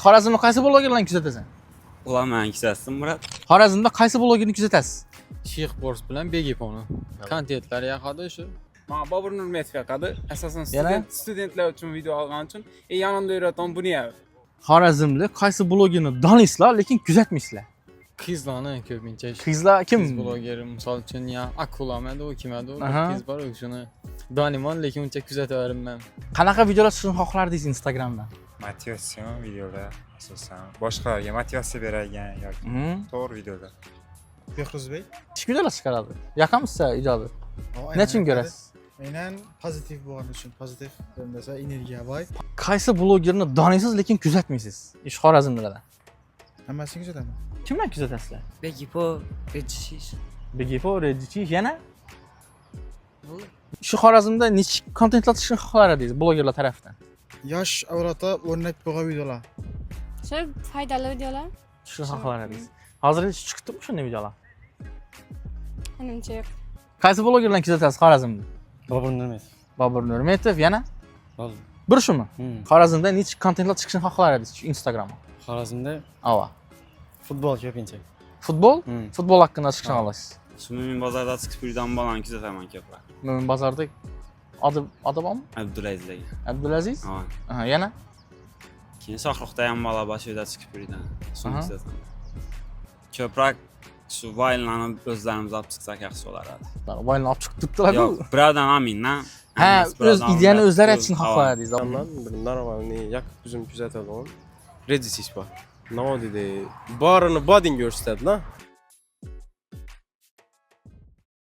Xorazmda qaysi blogerlarni kuzatasan? Ulan məni kisəsin Murat. Xorazmda qaysi blogerni kuzatasiz? Şeyx Bors bilan Begiponi. Kontentlari yoqadi shu. Mana Bobur Nurmetov yoqadi. Asosan Yana? studentlar uchun video olgan uchun yonimda yuradigan buni ham. Xorazmda qaysi blogerni doniysizlar, lekin kuzatmaysizlar? Qizlarni ko'pincha shu. Qizlar kim? Qiz blogeri misol uchun ya Akulamadi u kimadi u Aha. qiz bor u shuni donimon lekin uncha kuzatavermayman. Qanaqa videolar chiqishini xohlardingiz Instagramda? Motivasyon videolar asosan boshqalarga motivatsiya beradigan yoki to'g'ri videolar. Behruzbek. Ish videolar chiqaradi. Yoqamsiz sizga ijodi? Nechun ko'rasiz? Aynan pozitiv bo'lgani uchun, pozitiv desa energiya boy. Qaysi blogerni doniysiz, lekin kuzatmaysiz? Ish Xorazmdalarda. Hammasini kuzataman. Kimlarni kuzatasizlar? Begipo, Redshish. Begipo, Redditch yana? Shu Xorazmda nechta kontentlar chiqishini xohlardingiz blogerlar tarafdan? Yosh avlodda o'rnak bo'lgan videolar. Shu foydali videolar Shuni xohlardingiz. Hozir chiqib turibmi shunday videolar? menimcha yo'q. Qaysi blogerlarni kuzatasiz Xorazmda? Bobur Nurmetov. Bobur Nurmetov yana? Bobur. Bir shumi? Xorazmda nechta kontentlar chiqishini xohlardingiz shu Instagramda? Xorazmda Ava. futbol ko'pincha. Futbol? Futbol haqqında chiqishni xohlaysiz. Sumumin bozarda çıxıb birdən balan küzətəmən köplər. Mo'min bozorda adı bormi? Abdulazizləgə. Abdulaziz? Ha. Aha, yana? Keyin Soxruqdayam bala başıda çıxıb birdən. Son Aha. küzətəm. Köprak şu vaylanıb özlərimiz alıb çıxsaq yaxşı olardı. Vayını olib chiqib turibdilar-ku. Yox, buradan amindən. Ha, öz ideyani o'zlari aytishni xohlardingiz. Normalni yak bizim kuzatadigan Reddit iş var. Ne o dedi? Barını badin gösterdi lan.